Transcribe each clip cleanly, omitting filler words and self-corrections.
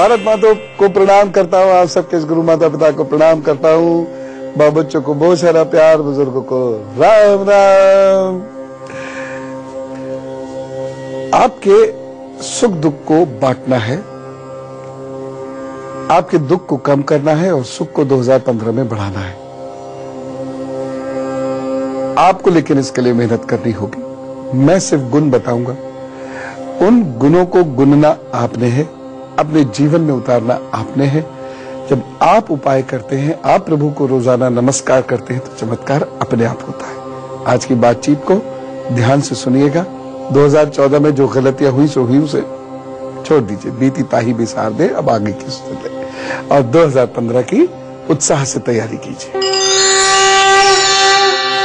भारत माता को प्रणाम करता हूँ, आप सबके गुरु माता पिता को प्रणाम करता हूँ, बाल बच्चों को बहुत सारा प्यार, बुजुर्गों को राम राम। आपके सुख दुख को बांटना है, आपके दुख को कम करना है और सुख को 2015 में बढ़ाना है आपको, लेकिन इसके लिए मेहनत करनी होगी। मैं सिर्फ गुण बताऊंगा, उन गुणों को गुनना आपने है, अपने जीवन में उतारना आपने है। जब आप उपाय करते हैं, आप प्रभु को रोजाना नमस्कार करते हैं, तो चमत्कार अपने आप होता है। आज की बातचीत को ध्यान से सुनिएगा। 2014 में जो गलतियां हुई सो हुई, उसे छोड़ दीजिए, बीती ताही बिसार दे, अब आगे की सोच ले और 2015 की उत्साह से तैयारी कीजिए।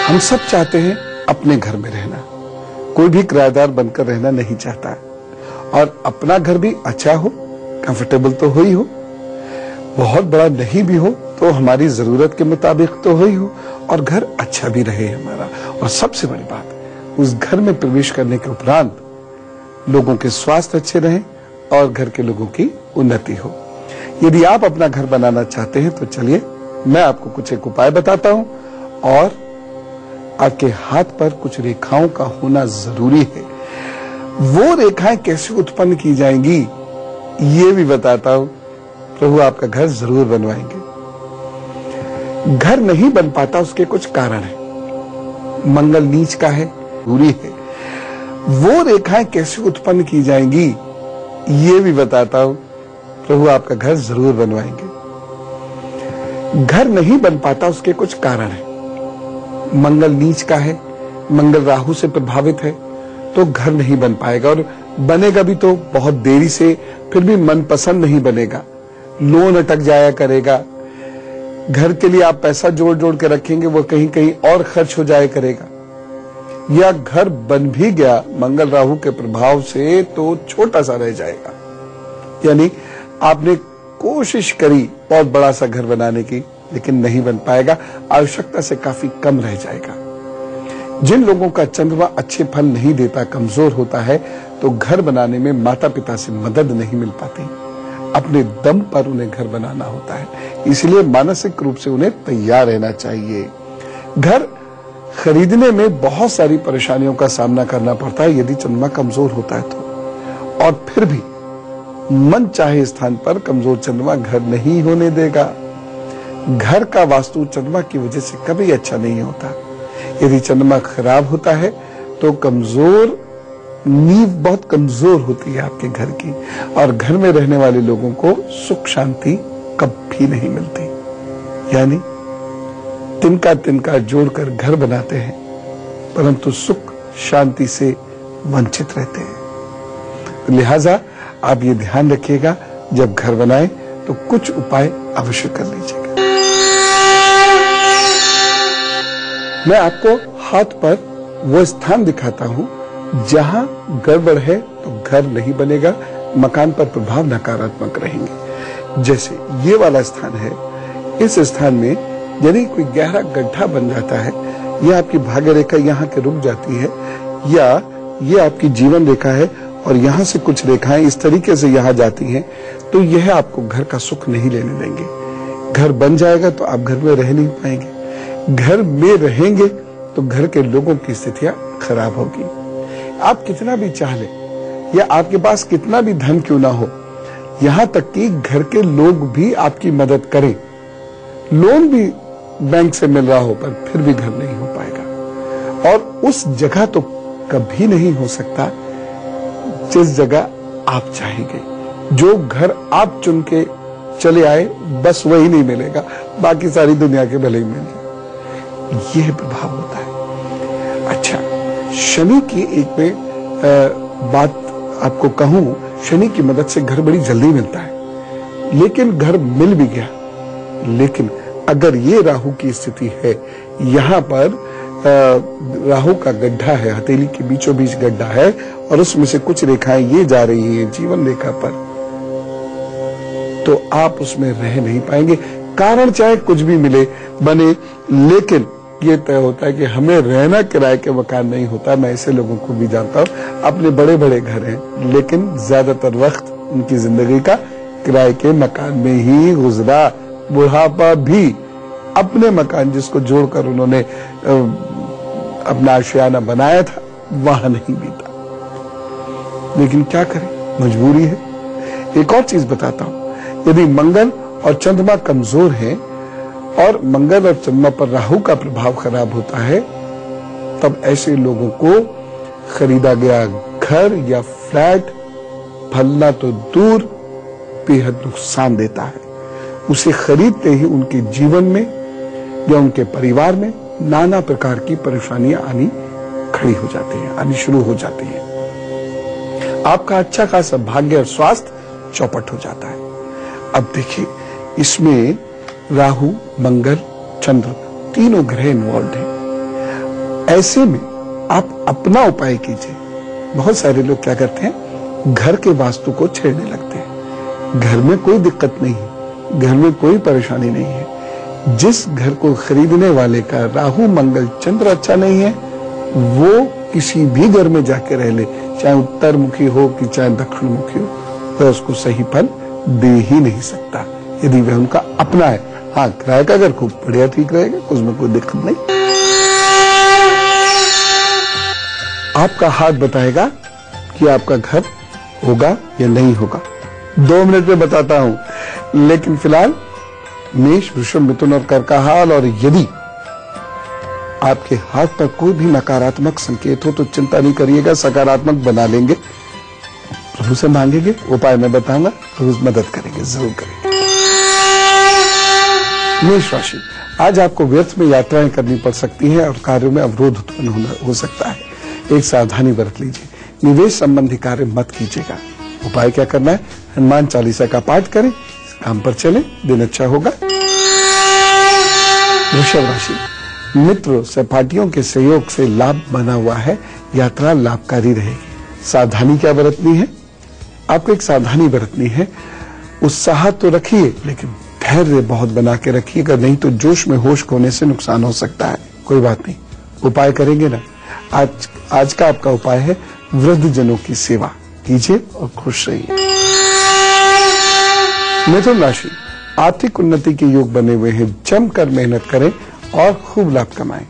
हम सब चाहते हैं अपने घर में रहना, कोई भी किराएदार बनकर रहना नहीं चाहता, और अपना घर भी अच्छा हो, कंफर्टेबल तो हो ही हो, बहुत बड़ा नहीं भी हो तो हमारी जरूरत के मुताबिक तो हो ही हो, और घर अच्छा भी रहे हमारा। और सबसे बड़ी बात, उस घर में प्रवेश करने के उपरांत लोगों के स्वास्थ्य अच्छे रहें और घर के लोगों की उन्नति हो। यदि आप अपना घर बनाना चाहते हैं तो चलिए मैं आपको कुछ एक उपाय बताता हूं, और आपके हाथ पर कुछ रेखाओं का होना जरूरी है। वो रेखाएं कैसे उत्पन्न की जाएंगी ये भी बताता हूं। प्रभु आपका घर जरूर बनवाएंगे। घर नहीं बन पाता, उसके कुछ कारण है। मंगल नीच का है, बुरी है। वो रेखाएं कैसे उत्पन्न की जाएंगी ये भी बताता हूं। प्रभु आपका घर जरूर बनवाएंगे। घर नहीं बन पाता, उसके कुछ कारण है। मंगल नीच का है, मंगल राहु से प्रभावित है, तो घर नहीं बन पाएगा, और बनेगा भी तो बहुत देरी से, फिर भी मनपसंद नहीं बनेगा, लोन अटक जाया करेगा। घर के लिए आप पैसा जोड़ जोड़ के रखेंगे, वो कहीं कहीं और खर्च हो जाया करेगा। या घर बन भी गया मंगल राहु के प्रभाव से तो छोटा सा रह जाएगा, यानी आपने कोशिश करी बहुत बड़ा सा घर बनाने की, लेकिन नहीं बन पाएगा, आवश्यकता से काफी कम रह जाएगा। जिन लोगों का चंद्रमा अच्छे फल नहीं देता, कमजोर होता है, तो घर बनाने में माता पिता से मदद नहीं मिल पाती, अपने दम पर उन्हें घर बनाना होता है। इसलिए मानसिक रूप से उन्हें तैयार रहना चाहिए। घर खरीदने में बहुत सारी परेशानियों का सामना करना पड़ता है यदि चंद्रमा कमजोर होता है तो, और फिर भी मन चाहे स्थान पर कमजोर चंद्रमा घर नहीं होने देगा। घर का वास्तु चंद्रमा की वजह से कभी अच्छा नहीं होता। यदि चंद्रमा खराब होता है तो कमजोर नींव बहुत कमजोर होती है आपके घर की, और घर में रहने वाले लोगों को सुख शांति कभी नहीं मिलती। यानी तिनका तिनका जोड़कर घर बनाते हैं, परंतु सुख शांति से वंचित रहते हैं। लिहाजा आप ये ध्यान रखिएगा, जब घर बनाएं तो कुछ उपाय अवश्य कर लीजिएगा। मैं आपको हाथ पर वो स्थान दिखाता हूं जहां गड़बड़ है तो घर नहीं बनेगा, मकान पर प्रभाव नकारात्मक रहेंगे। जैसे ये वाला स्थान है, इस स्थान में यदि कोई गहरा गड्ढा बन जाता है, यह आपकी भाग्य रेखा यहाँ के रुक जाती है, या ये आपकी जीवन रेखा है और यहाँ से कुछ रेखाएं इस तरीके से यहाँ जाती हैं, तो यह आपको घर का सुख नहीं लेने देंगे। घर बन जाएगा तो आप घर में रह नहीं पाएंगे, घर में रहेंगे तो घर के लोगों की स्थितियां खराब होगी। आप कितना भी चाह लें, या आपके पास कितना भी धन क्यों ना हो, यहां तक कि घर के लोग भी आपकी मदद करें, लोन भी बैंक से मिल रहा हो, पर फिर भी घर नहीं हो पाएगा। और उस जगह तो कभी नहीं हो सकता जिस जगह आप चाहेंगे। जो घर आप चुन के चले आए, बस वही नहीं मिलेगा, बाकी सारी दुनिया के भले ही मिल जाए। यह प्रभाव होता है। अच्छा, शनि की एक में बात आपको कहूं, शनि की मदद से घर बड़ी जल्दी मिलता है, लेकिन घर मिल भी गया, लेकिन अगर ये राहु की स्थिति है, यहाँ पर राहु का गड्ढा है, हथेली के बीचों बीच गड्ढा है, और उसमें से कुछ रेखाएं ये जा रही हैं जीवन रेखा पर, तो आप उसमें रह नहीं पाएंगे। कारण चाहे कुछ भी मिले बने, लेकिन ये तय होता है कि हमें रहना किराए के मकान नहीं होता। मैं ऐसे लोगों को भी जानता हूं, अपने बड़े बड़े घर हैं, लेकिन ज्यादातर वक्त उनकी जिंदगी का किराए के मकान में ही गुजरा। बुढ़ापा भी अपने मकान जिसको जोड़कर उन्होंने अपना आशियाना बनाया था वहां नहीं बीता। लेकिन क्या करें, मजबूरी है। एक और चीज बताता हूं, यदि मंगल और चंद्रमा कमजोर हैं और मंगल और चंद्रमा पर राहु का प्रभाव खराब होता है, तब ऐसे लोगों को खरीदा गया घर या फ्लैट फलना तो दूर बेहद नुकसान देता है। उसे खरीदते ही उनके जीवन में या उनके परिवार में नाना प्रकार की परेशानियां आनी खड़ी हो जाती हैं, आनी शुरू हो जाती हैं। आपका अच्छा खासा भाग्य और स्वास्थ्य चौपट हो जाता है। अब देखिए, इसमें राहु, मंगल, चंद्र तीनों ग्रह इन्वॉल्व हैं। ऐसे में आप अपना उपाय कीजिए। बहुत सारे लोग क्या करते हैं, घर के वास्तु को छेड़ने लगते हैं। घर में कोई दिक्कत नहीं है, घर में कोई परेशानी नहीं है। जिस घर को खरीदने वाले का राहु, मंगल, चंद्र अच्छा नहीं है, वो किसी भी घर में जाके रह ले, चाहे उत्तर मुखी हो कि चाहे दक्षिण मुखी हो, वह उसको सही फल दे ही नहीं सकता यदि वह उनका अपना है। हाँ, किराए का घर खूब बढ़िया ठीक रहेगा, उसमें कोई दिक्कत नहीं। आपका हाथ बताएगा कि आपका घर होगा या नहीं होगा। 2 मिनट में बताता हूं। लेकिन फिलहाल मेष, वृषभ, मिथुन और कर्क का हाल। और यदि आपके हाथ पर कोई भी नकारात्मक संकेत हो तो चिंता नहीं करिएगा, सकारात्मक बना लेंगे। प्रभु से मांगेंगे, उपाय मैं बताऊंगा, प्रभु मदद करेंगे, जरूर करेंगे। मेष राशि, आज आपको व्यर्थ में यात्राएं करनी पड़ सकती हैं और कार्यों में अवरोध उत्पन्न हो सकता है। एक सावधानी बरत लीजिए। निवेश संबंधी कार्य मत कीजिएगा। उपाय क्या करना है, हनुमान चालीसा का पाठ करें, इस काम पर चलें, दिन अच्छा होगा। वृषभ राशि, मित्रों, सहपाठियों के सहयोग से लाभ बना हुआ है, यात्रा लाभकारी रहेगी। सावधानी क्या बरतनी है, आपको एक सावधानी बरतनी है। उत्साह तो रखिए लेकिन धैर्य बहुत बना के रखिए, अगर नहीं तो जोश में होश खोने से नुकसान हो सकता है। कोई बात नहीं, उपाय करेंगे ना। आज का आपका उपाय है, वृद्धजनों की सेवा कीजिए और खुश रहिए। मिथुन राशि, आर्थिक उन्नति के योग बने हुए हैं, जमकर मेहनत करें और खूब लाभ कमाएं।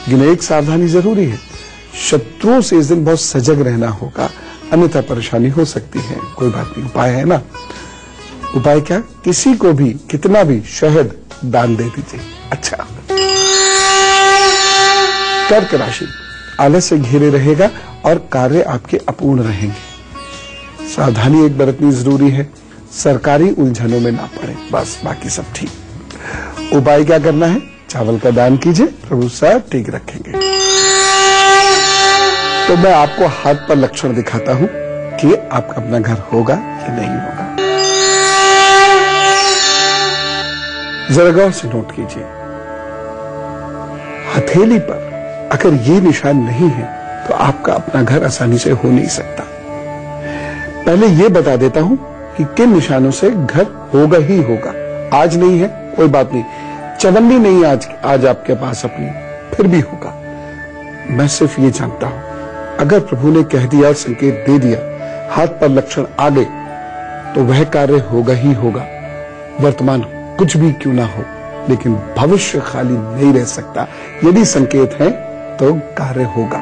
लेकिन एक सावधानी जरूरी है, शत्रुओं से इस दिन बहुत सजग रहना होगा, अन्यथा परेशानी हो सकती है। कोई बात नहीं, उपाय है ना। उपाय क्या, किसी को भी कितना भी शहद दान दे दीजिए, अच्छा। कर्क राशि, आलस से घिरे रहेगा और कार्य आपके अपूर्ण रहेंगे। सावधानी एक बरतनी जरूरी है, सरकारी उलझनों में ना पड़े, बस बाकी सब ठीक। उपाय क्या करना है, चावल का दान कीजिए, प्रभु सब ठीक रखेंगे। तो मैं आपको हाथ पर लक्षण दिखाता हूं कि आपका अपना घर होगा या नहीं होगा। जरा गौर से नोट कीजिए, हथेली पर अगर ये निशान नहीं है तो आपका अपना घर आसानी से हो नहीं सकता। पहले ये बता देता हूं कि किन निशानों से घर होगा ही होगा। आज नहीं है कोई बात नहीं, चवन्नी नहीं आज आपके पास अपनी, फिर भी होगा। मैं सिर्फ ये जानता हूं, अगर प्रभु ने कह दिया, संकेत दे दिया, हाथ पर लक्षण आ गए, तो वह कार्य होगा ही होगा। वर्तमान कुछ भी क्यों ना हो, लेकिन भविष्य खाली नहीं रह सकता। यदि संकेत है तो कार्य होगा।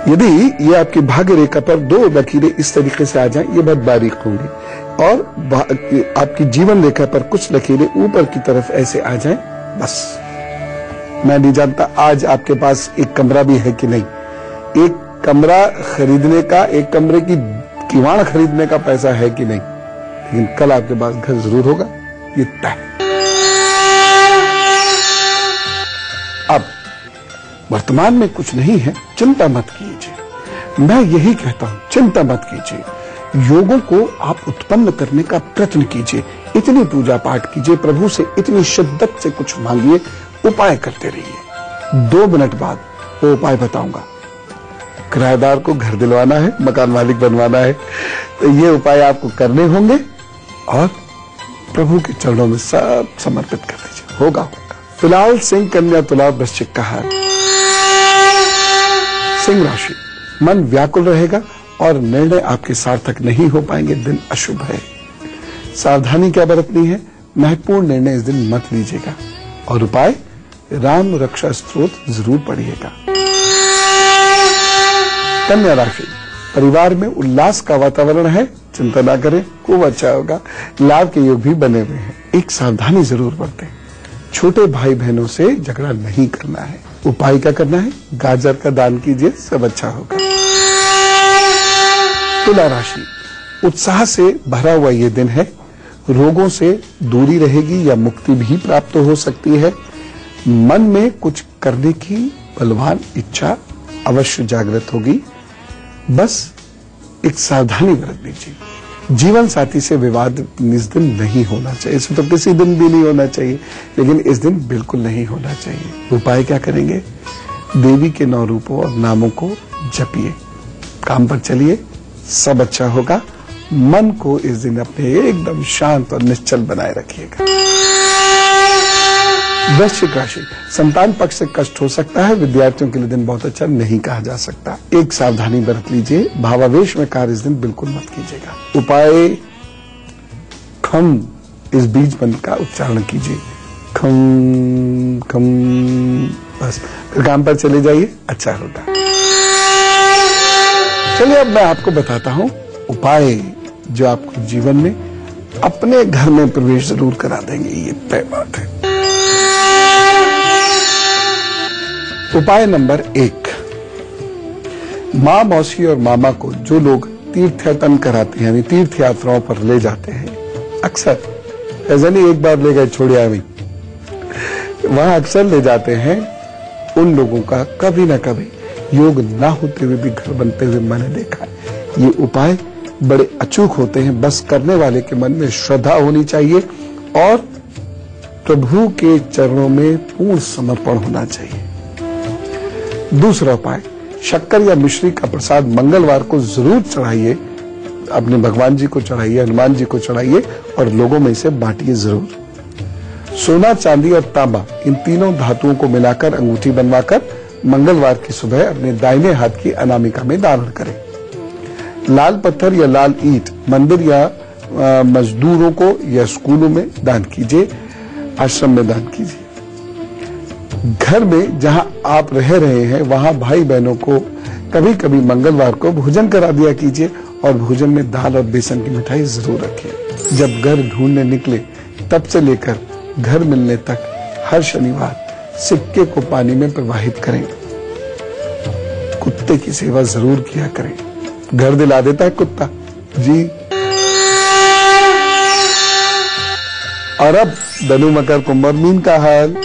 यदि ये आपकी भाग्य रेखा पर 2 लकीरें इस तरीके से आ जाएं, ये बहुत बारीक होंगी, और आपकी जीवन रेखा पर कुछ लकीरें ऊपर की तरफ ऐसे आ जाएं, बस। मैं नहीं जानता आज आपके पास एक कमरा भी है कि नहीं। एक कमरा खरीदने का, एक कमरे की किवाड़ खरीदने का पैसा है कि नहीं, लेकिन कल आपके पास घर जरूर होगा, ये तय। अब वर्तमान में कुछ नहीं है, चिंता मत कीजिए। मैं यही कहता हूं, चिंता मत कीजिए। योगों को आप उत्पन्न करने का प्रयत्न कीजिए, इतनी पूजा पाठ कीजिए, प्रभु से इतनी शिद्दत से कुछ मांगिए, उपाय करते रहिए। 2 मिनट बाद वो उपाय बताऊंगा। किराएदार को घर दिलवाना है, मकान मालिक बनवाना है, तो ये उपाय आपको करने होंगे और प्रभु के चरणों में सब समर्पित कर दीजिए, होगा होगा। फिलहाल सिंह, कन्या, तुला, वृश्चिक का हाल। सिंह राशि, मन व्याकुल रहेगा और निर्णय आपके सार्थक नहीं हो पाएंगे। दिन अशुभ है। सावधानी क्या बरतनी है? महत्वपूर्ण निर्णय इस दिन मत लीजिएगा। और उपाय, राम रक्षा स्तोत्र जरूर पढ़िएगा। कन्या राशि, परिवार में उल्लास का वातावरण है, चिंता ना करें, खूब अच्छा होगा। लाभ के योग भी बने हुए हैं। एक सावधानी जरूर बरतें, छोटे भाई बहनों से झगड़ा नहीं करना है। उपाय क्या करना है? गाजर का दान कीजिए, सब अच्छा होगा। तुला राशि, उत्साह से भरा हुआ ये दिन है। रोगों से दूरी रहेगी या मुक्ति भी प्राप्त हो सकती है। मन में कुछ करने की बलवान इच्छा अवश्य जागृत होगी। बस एक सावधानी बरत लीजिए। जीवन साथी से विवाद इस दिन नहीं होना चाहिए। इसे तो किसी दिन भी नहीं होना चाहिए, लेकिन इस दिन बिल्कुल नहीं होना चाहिए। उपाय क्या करेंगे? देवी के 9 रूपों और नामों को जपिए, काम पर चलिए, सब अच्छा होगा। मन को इस दिन अपने एकदम शांत और निश्चल बनाए रखिएगा। वृश्चिक राशि, संतान पक्ष से कष्ट हो सकता है। विद्यार्थियों के लिए दिन बहुत अच्छा नहीं कहा जा सकता। एक सावधानी बरत लीजिए, भावावेश में कार्य इस दिन बिल्कुल मत कीजिएगा। उपाय, खम इस बीज मंत्र का उच्चारण कीजिए, खम खम, बस फिर काम पर चले जाइए, अच्छा होगा। चलिए अब मैं आपको बताता हूं उपाय जो आपको जीवन में अपने घर में प्रवेश जरूर करा देंगे, ये तय बात है। उपाय नंबर 1, माँ, मौसी और मामा को जो लोग तीर्थयाटन कराते हैं, यानी तीर्थ यात्राओं पर ले जाते हैं, अक्सर ऐसा नहीं एक बार ले गए छोड़िया नहीं, वहां अक्सर ले जाते हैं, उन लोगों का कभी ना कभी योग ना होते हुए भी घर बनते हुए मैंने देखा है। ये उपाय बड़े अचूक होते हैं। बस करने वाले के मन में श्रद्धा होनी चाहिए और प्रभु के चरणों में पूर्ण समर्पण होना चाहिए। दूसरा उपाय, शक्कर या मिश्री का प्रसाद मंगलवार को जरूर चढ़ाइए, अपने भगवान जी को चढ़ाइए, हनुमान जी को चढ़ाइए और लोगों में इसे बांटिए जरूर। सोना, चांदी और तांबा, इन तीनों धातुओं को मिलाकर अंगूठी बनवाकर मंगलवार की सुबह अपने दाहिने हाथ की अनामिका में धारण करें। लाल पत्थर या लाल ईंट मंदिर या मजदूरों को या स्कूलों में दान कीजिए, आश्रम में दान कीजिए। घर में जहां आप रह रहे हैं वहां भाई बहनों को कभी कभी मंगलवार को भोजन करा दिया कीजिए और भोजन में दाल और बेसन की मिठाई जरूर रखिए। जब घर ढूंढने निकले तब से लेकर घर मिलने तक हर शनिवार सिक्के को पानी में प्रवाहित करें। कुत्ते की सेवा जरूर किया करें, घर दिला देता है कुत्ता जी। और अब धनु, मकर, कुंभ और मीन का हाल।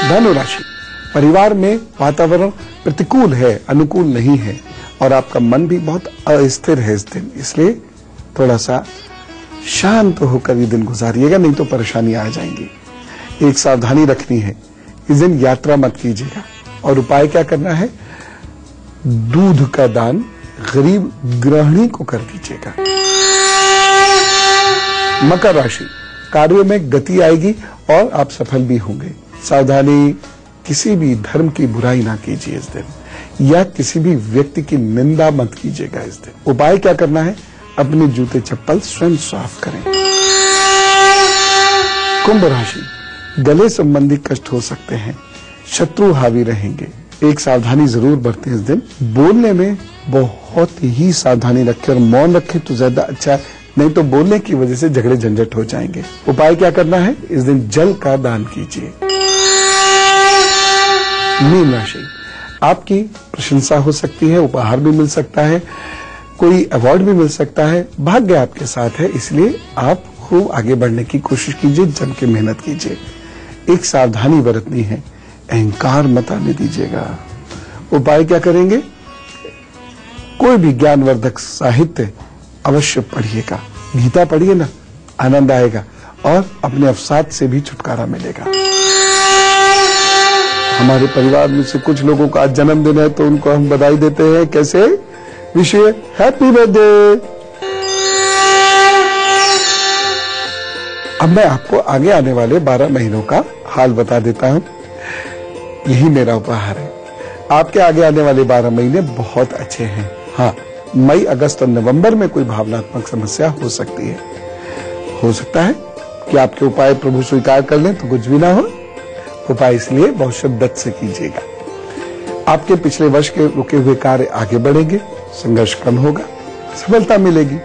धनु राशि, परिवार में वातावरण प्रतिकूल है, अनुकूल नहीं है और आपका मन भी बहुत अस्थिर है इस दिन, इसलिए थोड़ा सा शांत होकर ये दिन गुजारिएगा, नहीं तो परेशानी आ जाएंगी। एक सावधानी रखनी है, इस दिन यात्रा मत कीजिएगा। और उपाय क्या करना है? दूध का दान गरीब गृहिणी को कर दीजिएगा। मकर राशि, कार्यों में गति आएगी और आप सफल भी होंगे। सावधानी, किसी भी धर्म की बुराई ना कीजिए इस दिन, या किसी भी व्यक्ति की निंदा मत कीजिएगा इस दिन। उपाय क्या करना है? अपने जूते चप्पल स्वयं साफ करें। कुंभ राशि, गले संबंधी कष्ट हो सकते हैं, शत्रु हावी रहेंगे। एक सावधानी जरूर बरतें इस दिन, बोलने में बहुत ही सावधानी रखें और मौन रखें तो ज्यादा अच्छा, नहीं तो बोलने की वजह से झगड़े झंझट हो जाएंगे। उपाय क्या करना है? इस दिन जल का दान कीजिए। मीन राशि, आपकी प्रशंसा हो सकती है, उपहार भी मिल सकता है, कोई अवार्ड भी मिल सकता है, भाग्य आपके साथ है, इसलिए आप खूब आगे बढ़ने की कोशिश कीजिए, जम के मेहनत कीजिए। एक सावधानी बरतनी है, अहंकार मत आने दीजिएगा। उपाय क्या करेंगे? कोई भी ज्ञानवर्धक साहित्य अवश्य पढ़िएगा, गीता पढ़िए ना, आनंद आएगा और अपने अवसाद से भी छुटकारा मिलेगा। हमारे परिवार में से कुछ लोगों का आज जन्मदिन है तो उनको हम बधाई देते हैं। कैसे? Wish you happy birthday. अब मैं आपको आगे आने वाले 12 महीनों का हाल बता देता हूं। यही मेरा उपहार है। आपके आगे आने वाले 12 महीने बहुत अच्छे हैं। हाँ, मई, अगस्त और नवंबर में कोई भावनात्मक समस्या हो सकती है। हो सकता है कि आपके उपाय प्रभु स्वीकार कर लें तो कुछ भी ना हो। उपाय इसलिए बहुत शिद्दत से कीजिएगा। आपके पिछले वर्ष के रुके हुए कार्य आगे बढ़ेंगे, संघर्ष कम होगा, सफलता मिलेगी।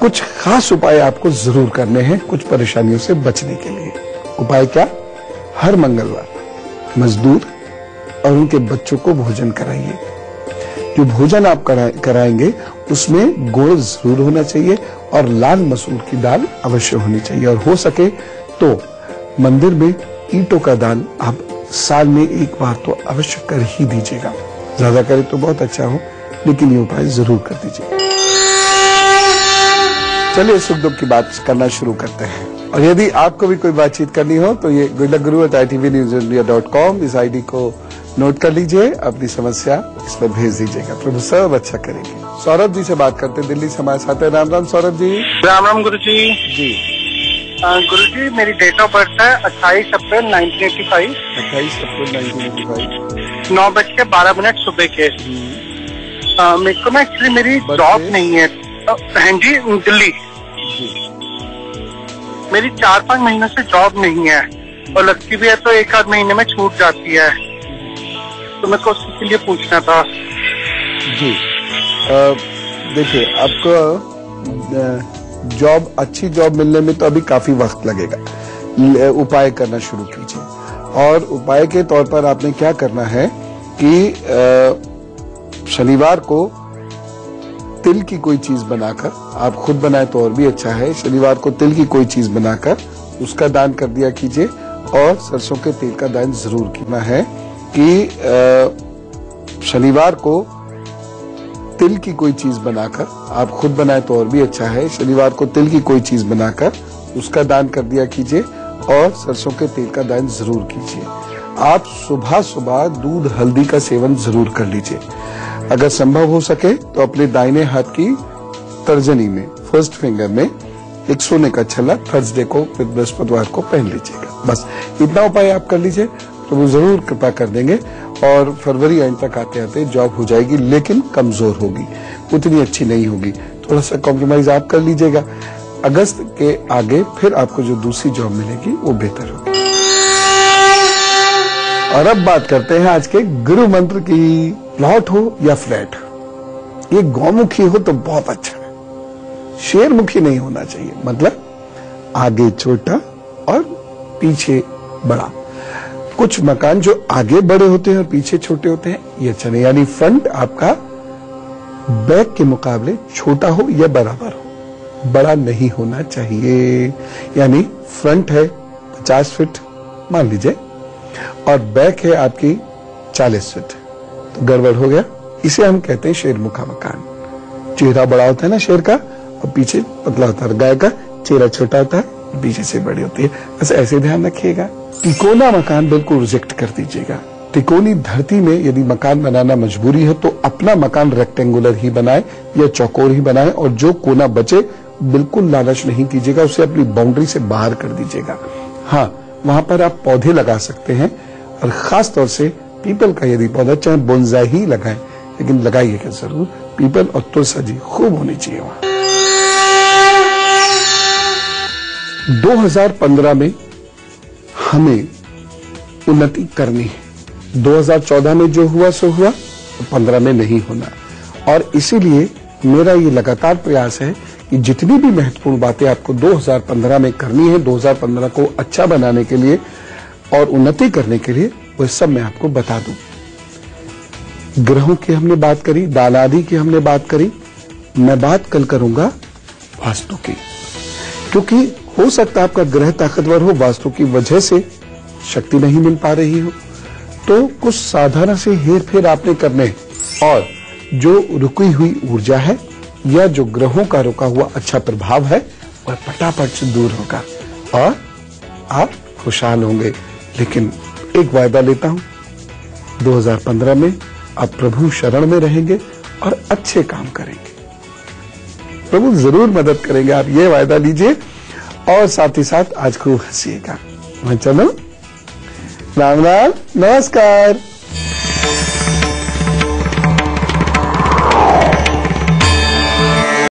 कुछ खास उपाय आपको जरूर करने हैं कुछ परेशानियों से बचने के लिए। उपाय क्या? हर मंगलवार मजदूर और उनके बच्चों को भोजन कराइए। जो भोजन आप कराएंगे उसमें गुड़ जरूर होना चाहिए और लाल मसूर की दाल अवश्य होनी चाहिए। और हो सके तो मंदिर में ईंटों का दान आप साल में एक बार तो अवश्य कर ही दीजिएगा। ज्यादा करें तो बहुत अच्छा हो, लेकिन ये उपाय जरूर कर दीजिए। चलिए सुख दुख की बात करना शुरू करते हैं। और यदि आपको भी कोई बातचीत करनी हो तो ये goodluckguru@itvnewsindia.com इस आईडी को नोट कर लीजिए, अपनी समस्या इस पर भेज दीजिएगा। प्रभु सब अच्छा करेंगे। सौरभ जी से बात करते हैं, दिल्ली से हमारे साथ है। राम राम सौरभ जी। राम राम गुरु जी। जी गुरु जी, मेरी डेट ऑफ बर्थ है 28 अप्रैल 1985। 28 अप्रैल 1985 9:12 सुबह के। मेरे को ना एक्चुअली मेरी जॉब नहीं है। बहन जी, दिल्ली मेरी 4-5 महीनों से जॉब नहीं है और लगती भी है तो 1-8 महीने में छूट जाती है, तो मेरे को उसी के लिए पूछना था। जी देखिए, आपको जॉब, अच्छी जॉब मिलने में तो अभी काफी वक्त लगेगा। उपाय करना शुरू कीजिए। और उपाय के तौर पर आपने क्या करना है कि शनिवार को तिल की कोई चीज बनाकर, आप खुद बनाए तो और भी अच्छा है, शनिवार को तिल की कोई चीज बनाकर उसका दान कर दिया कीजिए। और सरसों के तेल का दान जरूर करना है कि शनिवार को तिल की कोई चीज बनाकर, आप खुद बनाए तो और भी अच्छा है, शनिवार को तिल की कोई चीज बनाकर उसका दान कर दिया कीजिए। और सरसों के तेल का दान जरूर कीजिए। आप सुबह सुबह दूध हल्दी का सेवन जरूर कर लीजिए। अगर संभव हो सके तो अपने दाहिने हाथ की तर्जनी में, फर्स्ट फिंगर में एक सोने का छल्ला थर्सडे को, फिर बृहस्पतिवार को पहन लीजिएगा। बस इतना उपाय आप कर लीजिए तो वो जरूर कृपा कर देंगे। और फरवरी एंड तक आते आते जॉब हो जाएगी, लेकिन कमजोर होगी, उतनी अच्छी नहीं होगी। थोड़ा सा कॉम्प्रोमाइज आप कर लीजिएगा। अगस्त के आगे फिर आपको जो दूसरी जॉब मिलेगी वो बेहतर होगी। और अब बात करते हैं आज के गुरु मंत्र की। प्लॉट हो या फ्लैट, ये गौमुखी हो तो बहुत अच्छा है, शेरमुखी नहीं होना चाहिए। मतलब आगे छोटा और पीछे बड़ा। कुछ मकान जो आगे बड़े होते हैं और पीछे छोटे होते हैं, ये अच्छा नहीं। यानी फ्रंट आपका बैक के मुकाबले छोटा हो या बराबर हो, बड़ा नहीं होना चाहिए। यानी फ्रंट है 50 फीट मान लीजिए और बैक है आपकी 40 फीट, तो गड़बड़ हो गया। इसे हम कहते हैं शेरमुखा मकान। चेहरा बड़ा होता है ना शेर का, और पीछे पतला होता है। गाय का चेहरा छोटा होता है, पीछे से बड़ी होती है। बस ऐसे ध्यान रखिएगा। तिकोना मकान बिल्कुल रिजेक्ट कर दीजिएगा। तिकोनी धरती में यदि मकान बनाना मजबूरी है तो अपना मकान रेक्टेंगुलर ही बनाए या चौकोर ही बनाए, और जो कोना बचे बिल्कुल लालच नहीं कीजिएगा, उसे अपनी बाउंड्री से बाहर कर दीजिएगा। हाँ, वहां पर आप पौधे लगा सकते हैं, और खास तौर से पीपल का यदि पौधा, चाहे बोनसाई ही लगाएं, लेकिन लगाइएगा जरूर। पीपल और तुलसी जी खूब होनी चाहिए वहां। 2015 में हमें उन्नति करनी है। 2014 में जो हुआ सो हुआ, 15 में नहीं होना। और इसीलिए मेरा ये लगातार प्रयास है कि जितनी भी महत्वपूर्ण बातें आपको 2015 में करनी है, 2015 को अच्छा बनाने के लिए और उन्नति करने के लिए, वो सब मैं आपको बता दूं। ग्रहों की हमने बात करी, दान आदि की हमने बात करी। मैं बात कल करूंगा वास्तु की, क्योंकि हो सकता है आपका ग्रह ताकतवर हो, वास्तु की वजह से शक्ति नहीं मिल पा रही हो, तो कुछ साधना से हेर फेर आपने करने, और जो रुकी हुई ऊर्जा है या जो ग्रहों का रुका हुआ अच्छा प्रभाव है वह फटाफट से दूर होगा और आप खुशहाल होंगे। लेकिन एक वायदा लेता हूं, 2015 में आप प्रभु शरण में रहेंगे और अच्छे काम करेंगे। प्रभु जरूर मदद करेंगे, आप ये वायदा लीजिए। और साथ ही साथ आज खूब हंसिएगा। चलो, राम राम, नमस्कार। हैं।